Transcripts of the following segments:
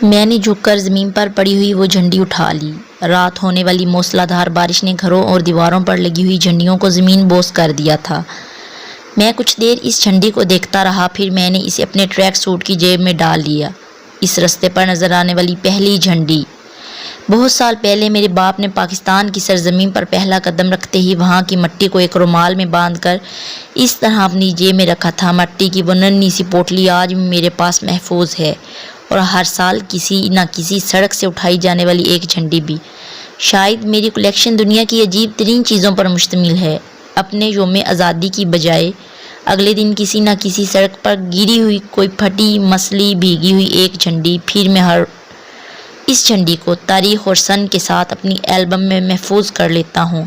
میں نے جھک کر زمین پر پڑی ہوئی وہ جھنڈی اٹھا لی۔ رات ہونے والی موسلا دھار بارش نے گھروں اور دیواروں پر لگی ہوئی جھنڈیوں کو زمین بوس کر دیا تھا۔ میں کچھ دیر اس جھنڈی کو دیکھتا رہا، پھر میں نے اسے اپنے ٹریک سوٹ کی جیب میں ڈال لیا۔ اس رستے پر نظر آنے والی پہلی جھنڈی۔ بہت سال پہلے میرے باپ نے پاکستان کی سرزمین پر پہلا قدم رکھتے ہی وہاں کی مٹی کو ایک رومال میں باندھ کر اس طرح اپنی جیب میں رکھا تھا۔ مٹی کی وہ ننھی سی پوٹلی آج بھی میرے پاس محفوظ ہے، اور ہر سال کسی نہ کسی سڑک سے اٹھائی جانے والی ایک جھنڈی بھی۔ شاید میری کلیکشن دنیا کی عجیب ترین چیزوں پر مشتمل ہے۔ اپنے یوم آزادی کی بجائے اگلے دن کسی نہ کسی سڑک پر گری ہوئی کوئی پھٹی مسلی بھیگی ہوئی ایک جھنڈی، پھر میں اس جھنڈی کو تاریخ اور سن کے ساتھ اپنی البم میں محفوظ کر لیتا ہوں۔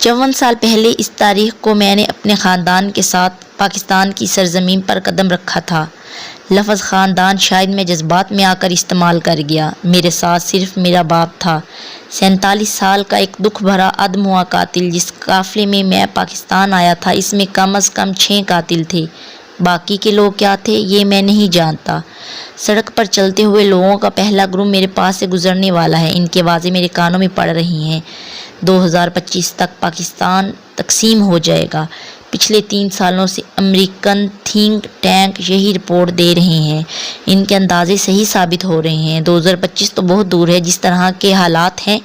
54 سال پہلے اس تاریخ کو میں نے اپنے خاندان کے ساتھ پاکستان کی سرزمین پر قدم رکھا تھا۔ لفظ خاندان شاید میں جذبات میں آ کر استعمال کر گیا۔ میرے ساتھ صرف میرا باپ تھا، 47 سال کا ایک دکھ بھرا عدم ہوا قاتل۔ جس قافلے میں پاکستان آیا تھا، اس میں کم از کم 6 قاتل تھے۔ باقی کے لوگ کیا تھے یہ میں نہیں جانتا۔ سڑک پر چلتے ہوئے لوگوں کا پہلا گروہ میرے پاس سے گزرنے والا ہے۔ ان کی آوازیں میرے کانوں میں پڑ رہی ہیں۔ 2025 تک پاکستان تقسیم ہو جائے گا۔ پچھلے 3 سالوں سے امریکن تھنک ٹینک یہی رپورٹ دے رہے ہیں۔ ان کے اندازے صحیح ثابت ہو رہے ہیں۔ 2025 تو بہت دور ہے۔ جس طرح کے حالات ہیں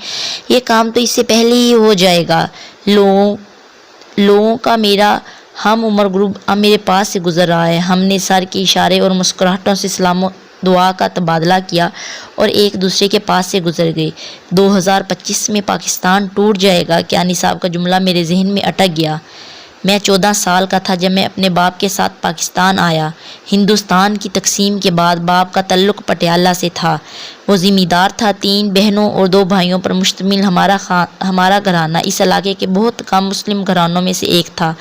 یہ کام تو اس سے پہلے ہی ہو جائے گا۔ لوگوں کا میرا ہم عمر گروپ اب میرے پاس سے گزر رہا ہے۔ ہم نے سر کے اشارے اور مسکراہٹوں سے سلام و دعا کا تبادلہ کیا اور ایک دوسرے کے پاس سے گزر گئے۔ 2025 میں پاکستان ٹوٹ جائے گا، کیا نصاب کا جملہ میرے ذہن میں اٹک گیا۔ میں 14 سال کا تھا جب میں اپنے باپ کے ساتھ پاکستان آیا۔ ہندوستان کی تقسیم کے بعد باپ کا تعلق پٹیالہ سے تھا۔ وہ ذمہ دار تھا۔ 3 بہنوں اور 2 بھائیوں پر مشتمل ہمارا گھرانہ اس علاقے کے بہت کم مسلم گھرانوں میں سے ایک تھا۔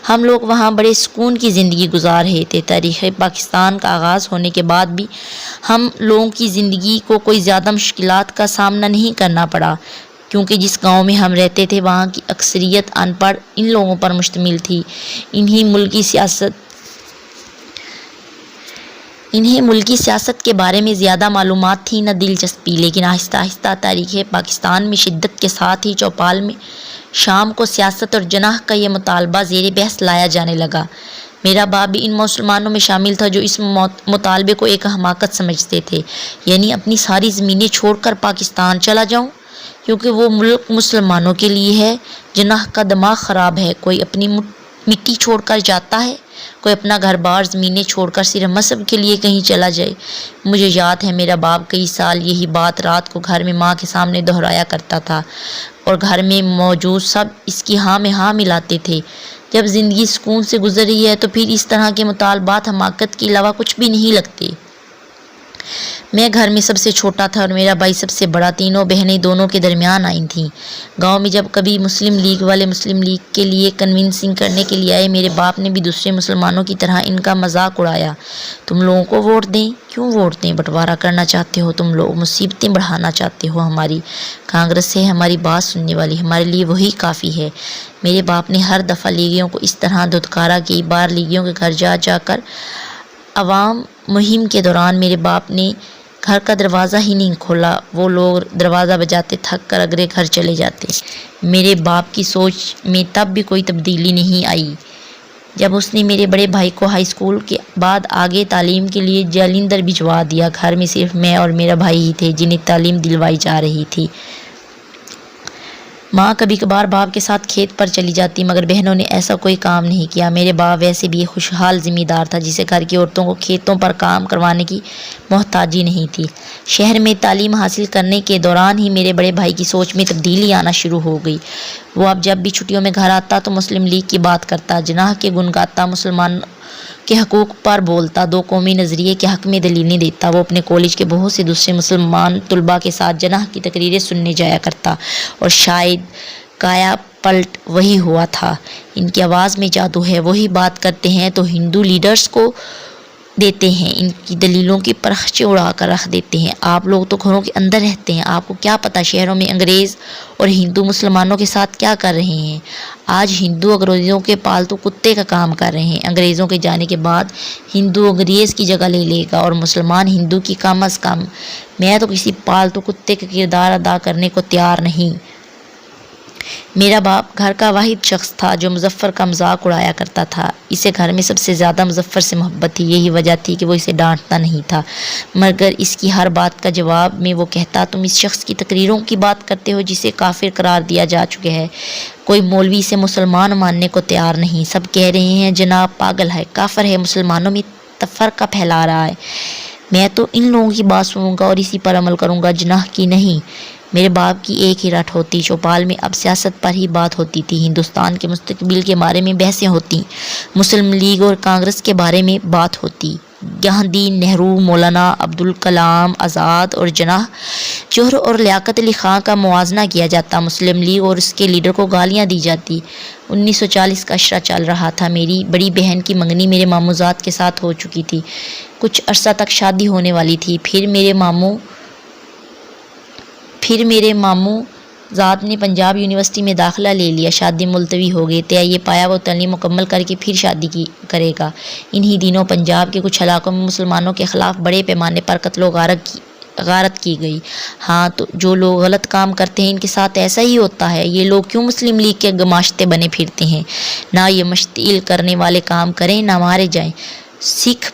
ہم لوگ وہاں بڑے سکون کی زندگی گزار رہے تھے۔ تاریخ پاکستان کا آغاز ہونے کے بعد بھی ہم لوگوں کی زندگی کو کوئی زیادہ مشکلات کا سامنا نہیں کرنا پڑا، کیونکہ جس گاؤں میں ہم رہتے تھے وہاں کی اکثریت ان پڑھ ان لوگوں پر مشتمل تھی۔ انہیں ملکی سیاست کے بارے میں زیادہ معلومات تھی نہ دلچسپی، لیکن آہستہ آہستہ تاریخ پاکستان میں شدت کے ساتھ ہی چوپال میں شام کو سیاست اور جناح کا یہ مطالبہ زیر بحث لایا جانے لگا۔ میرا باپ بھی ان مسلمانوں میں شامل تھا جو اس مطالبے کو ایک حماقت سمجھتے تھے، یعنی اپنی ساری زمینیں چھوڑ کر پاکستان چلا جاؤں کیونکہ وہ ملک مسلمانوں کے لیے ہے۔ جناح کا دماغ خراب ہے۔ کوئی اپنی مٹی چھوڑ کر جاتا ہے، کوئی اپنا گھر بار زمینیں چھوڑ کر صرف مذہب کے لیے کہیں چلا جائے۔ مجھے یاد ہے میرا باپ کئی سال یہی بات رات کو گھر میں ماں کے سامنے دہرایا کرتا تھا، اور گھر میں موجود سب اس کی ہاں میں ہاں ملاتے تھے۔ جب زندگی سکون سے گزر رہی ہے تو پھر اس طرح کے مطالبات حماقت کے علاوہ کچھ بھی نہیں لگتے۔ میں گھر میں سب سے چھوٹا تھا اور میرا بھائی سب سے بڑا۔ تینوں بہنیں دونوں کے درمیان آئی تھیں۔ گاؤں میں جب کبھی مسلم لیگ والے مسلم لیگ کے لیے کنونسنگ کرنے کے لیے آئے، میرے باپ نے بھی دوسرے مسلمانوں کی طرح ان کا مذاق اڑایا۔ تم لوگوں کو ووٹ دیں؟ کیوں ووٹ دیں؟ بٹوارا کرنا چاہتے ہو تم لوگ، مصیبتیں بڑھانا چاہتے ہو۔ ہماری کانگریس ہے ہماری بات سننے والی، ہمارے لیے وہی کافی ہے۔ میرے باپ نے ہر دفعہ لیگیوں کو اس طرح دھتکارا کہ ایک بار لیگیوں کے گھر جا کر عوام مہم کے دوران میرے باپ نے گھر کا دروازہ ہی نہیں کھولا۔ وہ لوگ دروازہ بجاتے تھک کر اگلے گھر چلے جاتے۔ میرے باپ کی سوچ میں تب بھی کوئی تبدیلی نہیں آئی۔ جب اس نے میرے بڑے بھائی کو ہائی اسکول کے بعد آگے تعلیم کے لیے جالندھر بھجوا دیا، گھر میں صرف میں اور میرا بھائی ہی تھے جنہیں تعلیم دلوائی جا رہی تھی۔ ماں کبھی کبھار باپ کے ساتھ کھیت پر چلی جاتی، مگر بہنوں نے ایسا کوئی کام نہیں کیا۔ میرے باپ ویسے بھی ایک خوشحال ذمہ دار تھا جسے گھر کی عورتوں کو کھیتوں پر کام کروانے کی محتاجی نہیں تھی۔ شہر میں تعلیم حاصل کرنے کے دوران ہی میرے بڑے بھائی کی سوچ میں تبدیلی آنا شروع ہو گئی۔ وہ اب جب بھی چھٹیوں میں گھر آتا تو مسلم لیگ کی بات کرتا، جناح کے گن گاتا، مسلمان کے حقوق پر بولتا، 2 قومی نظریے کے حق میں دلیلیں دیتا۔ وہ اپنے کالج کے بہت سے دوسرے مسلمان طلباء کے ساتھ جناح کی تقریریں سننے جایا کرتا، اور شاید کایا پلٹ وہی ہوا تھا۔ ان کی آواز میں جادو ہے۔ وہی بات کرتے ہیں تو ہندو لیڈرز کو دیتے ہیں، ان کی دلیلوں کی پرخچے اڑا کر رکھ دیتے ہیں۔ آپ لوگ تو گھروں کے اندر رہتے ہیں، آپ کو کیا پتہ شہروں میں انگریز اور ہندو مسلمانوں کے ساتھ کیا کر رہے ہیں۔ آج ہندو انگریزوں کے پالتو کتے کا کام کر رہے ہیں۔ انگریزوں کے جانے کے بعد ہندو انگریز کی جگہ لے لے گا اور مسلمان ہندو کی کم از کم۔ میں تو کسی پالتو کتے کا کردار ادا کرنے کو تیار نہیں۔ میرا باپ گھر کا واحد شخص تھا جو مظفر کا مذاق اڑایا کرتا تھا۔ اسے گھر میں سب سے زیادہ مظفر سے محبت تھی، یہی وجہ تھی کہ وہ اسے ڈانٹتا نہیں تھا، مگر اس کی ہر بات کا جواب میں وہ کہتا، تم اس شخص کی تقریروں کی بات کرتے ہو جسے کافر قرار دیا جا چکا ہے۔ کوئی مولوی اسے مسلمان ماننے کو تیار نہیں۔ سب کہہ رہے ہیں جناب پاگل ہے، کافر ہے، مسلمانوں میں تفرقہ پھیلا رہا ہے۔ میں تو ان لوگوں کی بات سنوں گا اور اسی پر عمل کروں گا، جناح کی نہیں۔ میرے باپ کی ایک ہی رٹ ہوتی، چوپال میں اب سیاست پر ہی بات ہوتی تھی، ہندوستان کے مستقبل کے بارے میں بحثیں ہوتی، مسلم لیگ اور کانگریس کے بارے میں بات ہوتی، گاندھی، نہرو، مولانا عبدالکلام آزاد اور جناح جوہر اور لیاقت علی خان کا موازنہ کیا جاتا، مسلم لیگ اور اس کے لیڈر کو گالیاں دی جاتی۔ 1940 کا عشرہ چل رہا تھا، میری بڑی بہن کی منگنی میرے ماموں زاد کے ساتھ ہو چکی تھی، کچھ عرصہ تک شادی ہونے والی تھی، پھر میرے ماموں زاد نے پنجاب یونیورسٹی میں داخلہ لے لیا، شادی ملتوی ہو گئی، طے یہ پایا وہ تعلیم مکمل کر کے پھر شادی کرے گا۔ انہی دنوں پنجاب کے کچھ علاقوں میں مسلمانوں کے خلاف بڑے پیمانے پر قتل و غارت کی گئی۔ ہاں، تو جو لوگ غلط کام کرتے ہیں ان کے ساتھ ایسا ہی ہوتا ہے۔ یہ لوگ کیوں مسلم لیگ کے گماشتے بنے پھرتے ہیں؟ نہ یہ مشتعل کرنے والے کام کریں، نہ مارے جائیں۔ سکھ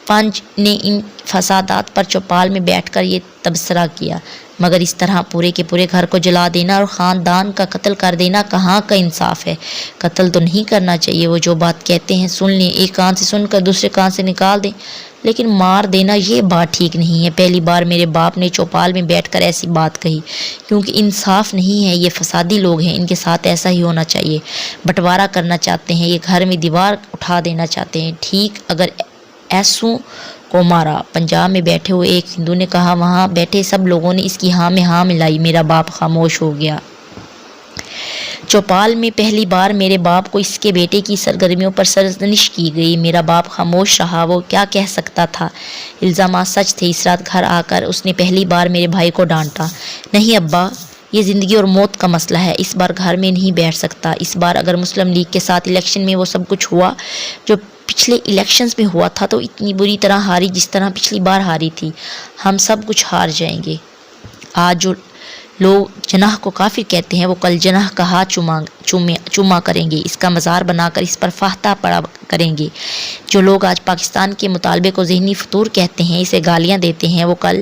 پنج نے ان فسادات پر چوپال میں بیٹھ کر یہ تبصرہ کیا، مگر اس طرح پورے کے پورے گھر کو جلا دینا اور خاندان کا قتل کر دینا کہاں کا انصاف ہے؟ قتل تو نہیں کرنا چاہیے، وہ جو بات کہتے ہیں سن لیں، ایک کان سے سن کر دوسرے کان سے نکال دیں، لیکن مار دینا یہ بات ٹھیک نہیں ہے۔ پہلی بار میرے باپ نے چوپال میں بیٹھ کر ایسی بات کہی، کیونکہ انصاف نہیں ہے، یہ فسادی لوگ ہیں، ان کے ساتھ ایسا ہی ہونا چاہیے، بٹوارا کرنا چاہتے ہیں، یہ گھر میں دیوار اٹھا دینا چاہتے ہیں۔ ٹھیک، اگر ایسوں کو مارا۔ پنجاب میں بیٹھے ہوئے ایک ہندو نے کہا، وہاں بیٹھے سب لوگوں نے اس کی ہاں میں ہاں ملائی۔ میرا باپ خاموش ہو گیا۔ چوپال میں پہلی بار میرے باپ کو اس کے بیٹے کی سرگرمیوں پر سرزنش کی گئی، میرا باپ خاموش رہا، وہ کیا کہہ سکتا تھا؟ الزامات سچ تھے۔ اس رات گھر آ کر اس نے پہلی بار میرے بھائی کو ڈانٹا، نہیں ابا، یہ زندگی اور موت کا مسئلہ ہے، اس بار گھر میں نہیں بیٹھ سکتا۔ اس بار اگر مسلم لیگ کے ساتھ الیکشن میں وہ سب کچھ ہوا جو پچھلے الیکشنز میں ہوا تھا، تو اتنی بری طرح ہاری جس طرح پچھلی بار ہاری تھی، ہم سب کچھ ہار جائیں گے۔ آج جو لوگ جناح کو کافر کہتے ہیں، وہ کل جناح کا ہاتھ چوما کریں گے، اس کا مزار بنا کر اس پر فاتحہ پڑھا کریں گے۔ جو لوگ آج پاکستان کے مطالبے کو ذہنی فطور کہتے ہیں، اسے گالیاں دیتے ہیں، وہ کل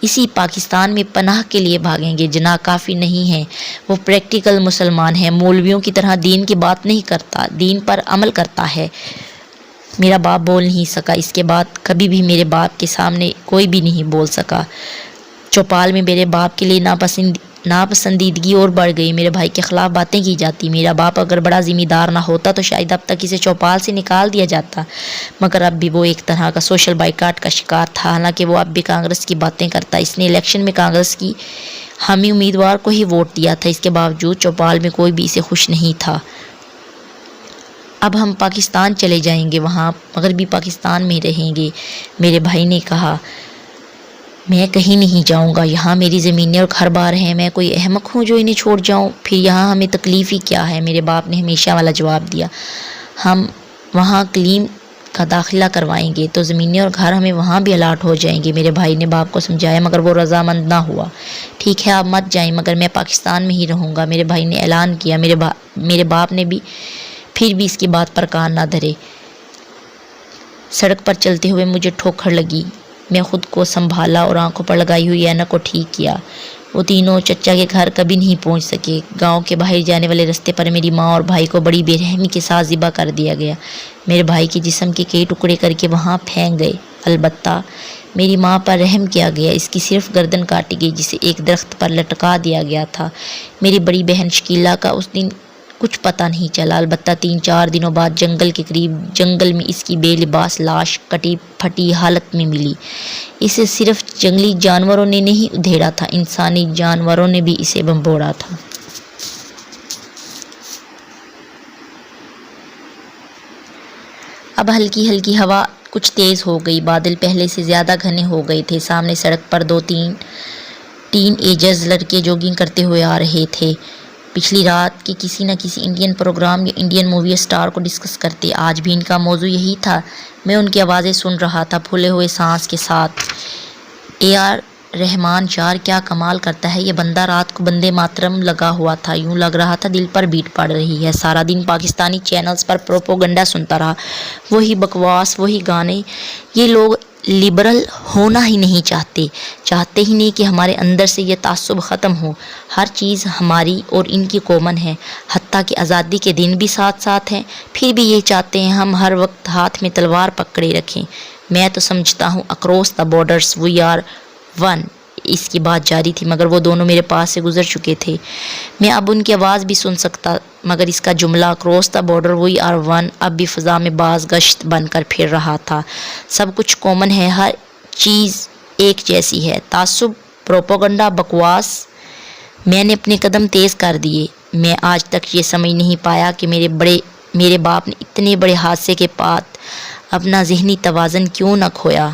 اسی پاکستان میں پناہ کے لیے بھاگیں گے۔ جناح کافر نہیں ہے، وہ پریکٹیکل مسلمان ہے، مولویوں کی طرح دین کی بات نہیں کرتا، دین پر عمل کرتا ہے۔ میرا باپ بول نہیں سکا، اس کے بعد کبھی بھی میرے باپ کے سامنے کوئی بھی نہیں بول سکا۔ چوپال میں میرے باپ کے لیے ناپسندیدگی اور بڑھ گئی، میرے بھائی کے خلاف باتیں کی جاتی۔ میرا باپ اگر بڑا ذمہ دار نہ ہوتا تو شاید اب تک اسے چوپال سے نکال دیا جاتا، مگر اب بھی وہ ایک طرح کا سوشل بائیکاٹ کا شکار تھا، حالانکہ وہ اب بھی کانگریس کی باتیں کرتا۔ اس نے الیکشن میں کانگریس کی حامی امیدوار کو ہی ووٹ دیا تھا، اس کے باوجود چوپال میں کوئی بھی اسے خوش نہیں تھا۔ اب ہم پاکستان چلے جائیں گے، وہاں مغربی پاکستان میں رہیں گے۔ میرے بھائی نے کہا، میں کہیں نہیں جاؤں گا، یہاں میری زمینیں اور گھر بار ہیں، میں کوئی احمق ہوں جو انہیں چھوڑ جاؤں؟ پھر یہاں ہمیں تکلیف ہی کیا ہے؟ میرے باپ نے ہمیشہ والا جواب دیا، ہم وہاں کلیم کا داخلہ کروائیں گے تو زمینیں اور گھر ہمیں وہاں بھی الاٹ ہو جائیں گے۔ میرے بھائی نے باپ کو سمجھایا، مگر وہ رضامند نہ ہوا۔ ٹھیک ہے، آپ مت جائیں، مگر میں پاکستان میں ہی رہوں گا، میرے بھائی نے اعلان کیا۔ میرے باپ نے پھر بھی اس کی بات پر کان نہ دھرے۔ سڑک پر چلتے ہوئے مجھے ٹھوکر لگی، میں خود کو سنبھالا اور آنکھوں پر لگائی ہوئی اینک کو ٹھیک کیا۔ وہ تینوں چچا کے گھر کبھی نہیں پہنچ سکے۔ گاؤں کے باہر جانے والے رستے پر میری ماں اور بھائی کو بڑی بے رحمی کے ساتھ ذبح کر دیا گیا، میرے بھائی کے جسم کے کئی ٹکڑے کر کے وہاں پھینک گئے۔ البتہ میری ماں پر رحم کیا گیا، اس کی صرف گردن کاٹی گئی جسے ایک درخت پر لٹکا دیا گیا تھا۔ میری بڑی بہن شکیلا کا اس دن کچھ پتہ نہیں چلا، البتہ 3-4 دنوں بعد جنگل کے قریب جنگل میں اس کی بے لباس لاش کٹی پھٹی حالت میں ملی۔ اسے صرف جنگلی جانوروں نے نہیں ادھیڑا تھا، انسانی جانوروں نے بھی اسے بمبوڑا تھا۔ اب ہلکی ہلکی ہوا کچھ تیز ہو گئی، بادل پہلے سے زیادہ گھنے ہو گئے تھے۔ سامنے سڑک پر دو ٹین ایجرز لڑکے جوگنگ کرتے ہوئے آ رہے تھے، پچھلی رات کے کسی نہ کسی انڈین پروگرام یا انڈین مووی اسٹار کو ڈسکس کرتے۔ آج بھی ان کا موضوع یہی تھا۔ میں ان کی آوازیں سن رہا تھا پھولے ہوئے سانس کے ساتھ۔ AR رحمان یار کیا کمال کرتا ہے یہ بندہ۔ رات کو وندے ماترم لگا ہوا تھا، یوں لگ رہا تھا دل پر بیٹ پڑ رہی ہے۔ سارا دن پاکستانی چینلز پر پروپیگنڈا سنتا رہا، وہی بکواس، وہی گانے۔ یہ لوگ لبرل ہونا ہی نہیں چاہتے ہی نہیں کہ ہمارے اندر سے یہ تعصب ختم ہو۔ ہر چیز ہماری اور ان کی کامن ہے، حتیٰ کہ آزادی کے دن بھی ساتھ ساتھ ہیں، پھر بھی یہ چاہتے ہیں ہم ہر وقت ہاتھ میں تلوار پکڑے رکھیں۔ میں تو سمجھتا ہوں across the borders we are one. اس کی بات جاری تھی مگر وہ دونوں میرے پاس سے گزر چکے تھے۔ میں اب ان کی آواز بھی سن سکتا مگر اس کا جملہ across the border we are one اب بھی فضا میں باز گشت بن کر پھر رہا تھا۔ سب کچھ کامن ہے، ہر چیز ایک جیسی ہے۔ تعصب، پروپیگنڈا، بکواس۔ میں نے اپنے قدم تیز کر دیے۔ میں آج تک یہ سمجھ نہیں پایا کہ میرے باپ نے اتنے بڑے حادثے کے بعد اپنا ذہنی توازن کیوں نہ کھویا۔